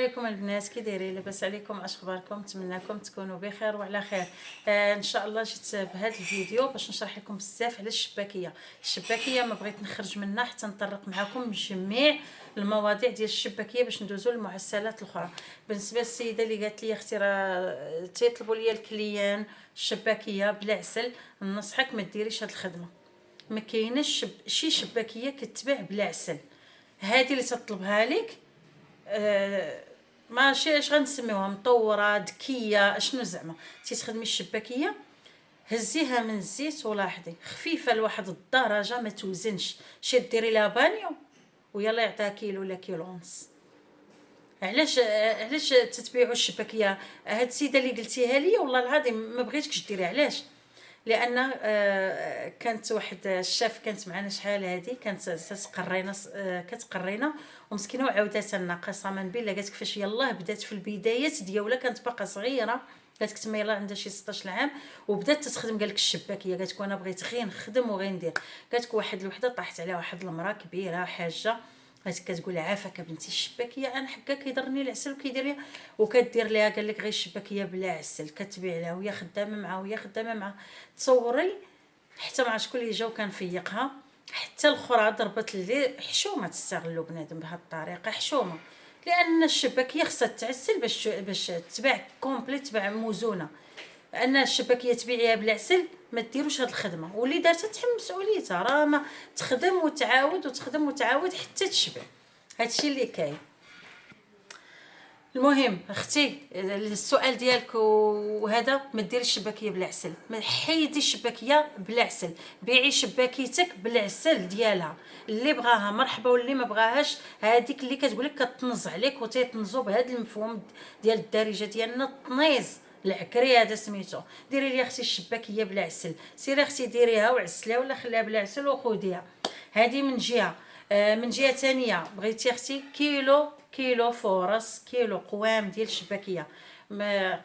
عليكم البنات، كي دايرين؟ لاباس عليكم؟ اش اخباركم؟ نتمنىكم تكونوا بخير وعلى خير. ان شاء الله جيت بهذا الفيديو باش نشرح لكم بزاف على الشباكيه ما بغيت نخرج منها حتى نطرق معكم جميع المواضيع ديال الشباكيه باش ندوزو للمعسلات الاخرى. بالنسبه للسيده اللي قالت لي اختي راه تيطلبوا لي الكليان الشباكيه بلا عسل، ننصحك ما ديريش هذه الخدمه. ما كايناش شي شباكيه كتباع بلا عسل. هذه اللي تطلبها لك ماشي اش غنسميوها مطوره ذكيه، اشنو زعما تخدمي الشباكيه هزيها من الزيت ولاحظي خفيفه لواحد الدرجه، ما توزنش شي ديري لها بانيو ويلا يعطيها كيلو ولا كيلو ونص. علاش تتبيعوا الشباكيه؟ هاد السيده اللي قلتيها لي والله العظيم ما بغيتكش ديري. علاش؟ لان كانت واحد الشاف كانت معنا شحال هذه، كانت تقرينا كتقرينا ومسكينه وعاودات لنا قسما بالله. قالت كيفاش يلاه بدات في البدايات ديالها، كانت باقا صغيره، قالت لك تما يلاه عندها شي 16 عام وبدات تخدم. قالك الشباكيه، قالت لك انا بغيت غير نخدم وغير ندير. قالت لك واحد الوحده طاحت عليها واحد المراه كبيره حاجه، كتقول عافاك بنتي الشباكيه انا حكا كيضرني العسل وكيدير لي وكدير ليها. قال لك غير الشباكيه بلا عسل كتبيع لها وهي خدامه معاه وهي خدامه معاه. تصوري حتى مع شكون اللي جاو كان فيقها، حتى الاخرى ضربت لي. حشومه تستغلوا بنادم بهذه الطريقه، حشومه. لان الشباكيه خصها تعسل باش تباع كومبلي، تباع موزونه. ان الشباكيه تبيعيها بالعسل ما ديروش هاد الخدمه، واللي دارتها تحمل مسؤوليتها. راه ما تخدم وتعاود وتخدم وتعاود حتى تشبع. هادشي اللي كاين. المهم اختي السؤال ديالك وهذا، ما ديريش الشباكيه بلا عسل، ما حيدي الشباكيه بلا عسل، بيعي شباكيتك بالعسل ديالها. اللي بغاها مرحبا واللي ما بغاهاش هذيك اللي كتقول لك كتنز عليك وتيتنزوا بهذا المفهوم ديال الدارجه ديالنا، التنيز العكري هذا سميتو. ديري لي اختي الشباكيه بلا عسل، سيري اختي ديريها وعسليها ولا خليها بلا عسل وخذيها. هذه من جهه. من جهه ثانيه بغيتي اختي كيلو فرص، كيلو قوام ديال الشباكيه.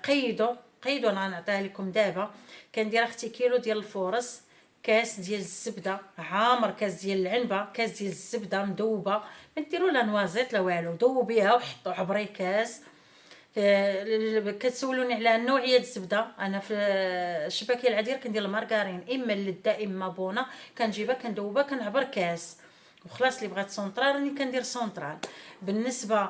قيدوا انا نعطيها لكم دابا. كندير اختي كيلو ديال الفرص، كاس ديال الزبده عامر، كاس ديال العنبه، كاس ديال الزبده مذوبه، ما ديروا لا نوازيط لا والو، ذوبيها وحطوا عبري كاس. كتسولوني على نوعيه الزبده. انا في الشباكيه العاديه كندير المارغرين، اما اللذه اما بونه، كنجيبها كندوبها كنعبر كاس وخلاص. اللي بغات سونطرال راني كندير سونطرال. بالنسبه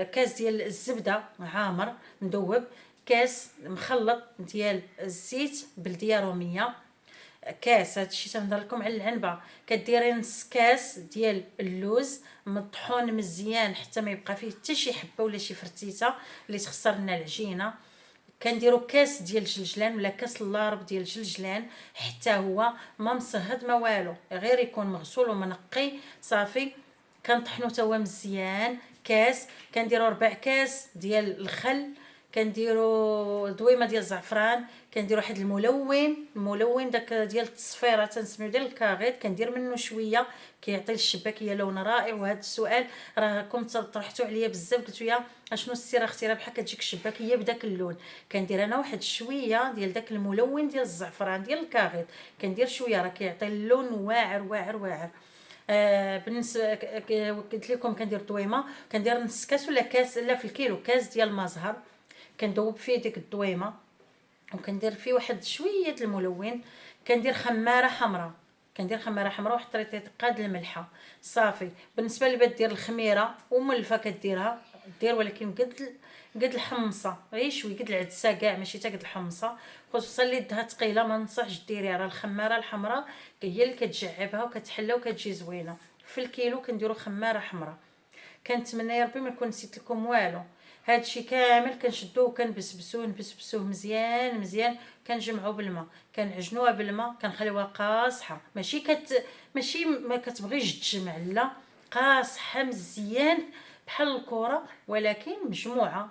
كاس ديال الزبده عامر مذوب، كاس مخلط ديال الزيت بلديه روميه، كاس. هادشي تنهضر لكم على العنبه. كديري نص كاس ديال اللوز مطحون مزيان حتى ما يبقى فيه حتى شي حبه ولا شي فرتيته اللي تخسر لنا العجينه. كنديروا كاس ديال الجلجلان ولا كاس اللارب ديال الجلجلان، حتى هو ما مصهد ما والو، غير يكون مغسول ومنقي صافي. كنطحنوا تا هو مزيان. كاس. كنديروا ربع كاس ديال الخل، كنديروا دويمه ديال الزعفران، كندير واحد الملون داك ديال التصفيره تنسميو ديال الكاغيط، كندير منه شويه كيعطي للشباكيه لون رائع. وهذا السؤال راكم طرحتوا عليا بزاف، قلتوا يا اشنو السر اختي راه بحال كتجيك الشباكيه بداك اللون. كندير انا واحد شويه ديال داك الملون ديال الزعفران ديال الكاغيط، كندير شويه راه كيعطي اللون واعر واعر واعر. بالنسبه قلت لكم كندير طويمه، كندير نص كاس ولا كاس، لا في الكيلو كاس ديال المزهر، كندوب فيه ديك الطويمه وكندير فيه واحد شويه الملون. كندير خماره حمراء، واحد طريطيط قاد الملحه صافي. بالنسبه اللي بغات دير الخميره وملفه كديرها دير، ولكن قد الحمصه غير شويه، قد العدسه كاع ماشي حتى قد الحمصه، خصوصا اللي دها ثقيله ما ننصحش ديريها. راه الخماره الحمراء هي اللي كتجعبها وكتحلى وكتجي زوينه. في الكيلو كنديروا خماره حمراء. كنتمنى يا ربي ما نكون نسيت لكم والو. هادشي كامل كنشدوه نبسبسوه مزيان، كنجمعوه بالماء، كنعجنوها بالماء، كنخليوها قاصحه، ماشي ما كتبغيش تجمع، لا قاصحه مزيان بحال الكره، ولكن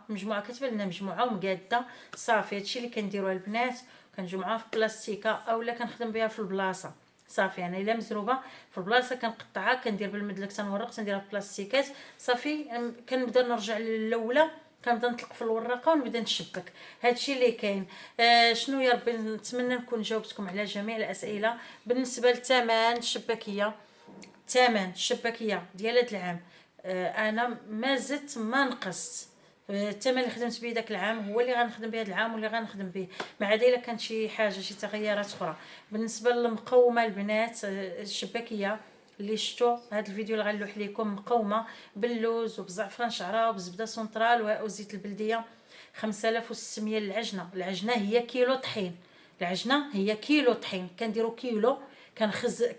مجموعه كتبان لنا مجموعه ومقاده صافي. هادشي اللي كنديروها البنات، كنجمعوها في بلاستيكه اولا كنخدم بها في البلاصه صافي. انا الا مزروبه في البلاصه كنقطعها، كندير بالمدلك تنورق، تنديرها في بلاستيكات صافي. كنبدا نرجع للاولى، كنبدا نطلق في الوراقه ونبدا نشبك. هادشي اللي كاين. شنو يا ربي، نتمنى نكون جاوبتكم على جميع الاسئله. بالنسبه للثمن الشباكيه، ثمن الشباكيه ديال هذا العام انا ما زدت ما نقصت. الثمن اللي خدمت به داك العام هو اللي غنخدم به هذا العام واللي غنخدم به، ما عدا الا كانت شي حاجه شي تغيرات اخرى. بالنسبه للمقومه البنات الشباكيه اللي شفتوا هذا الفيديو اللي غنلوح لكم، مقومه باللوز وبزعفران شعره وبزبده سنترال وزيت البلديه. 5600 للعجنه. العجنه هي كيلو طحين، العجنه هي كيلو طحين، كنديروا كيلو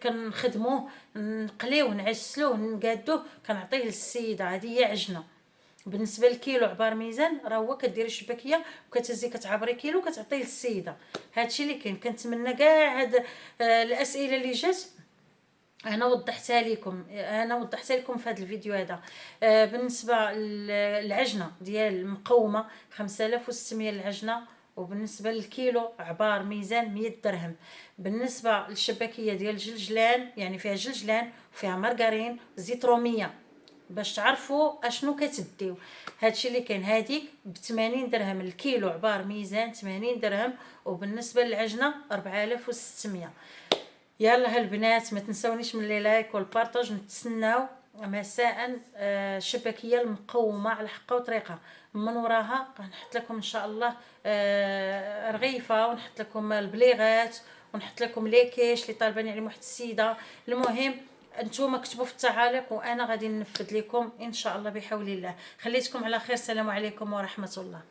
كنخدموه نقليوه نعسلوه نقادوه كنعطيه للسيده. هذه هي عجنه. بالنسبه للكيلو عبار ميزان راه هو كديري الشباكيه وكتهزي كتعبري كيلو كتعطيه للسيده. هادشي اللي كاين. كنتمنى كاع هاد الاسئله اللي جات انا وضحتها لكم في هذا الفيديو هذا. بالنسبه للعجنه ديال المقومه 5600 العجنه، وبالنسبه للكيلو عبار ميزان 100 درهم. بالنسبه للشباكيه ديال الجلجلان يعني فيها جلجلان وفيها مارغرين زيت روميه باش تعرفوا اشنو كتديو. هادشي اللي كاين. هذيك ب 80 درهم الكيلو عبار ميزان 80 درهم، وبالنسبه للعجنه 4600. يلا البنات ما تنسونيش من لي لايك والبارطاج. نتسناو مساء الشباكيه المقومه على حقه وطريقه. من وراها غنحط لكم ان شاء الله رغيفه، ونحط لكم البليغات، ونحط لكم لي كيش اللي طالباني عليهم واحد السيده. المهم انتم كتبوا في التعاليق وانا غادي ننفذ لكم ان شاء الله بحول الله. خليتكم على خير. السلام عليكم ورحمه الله.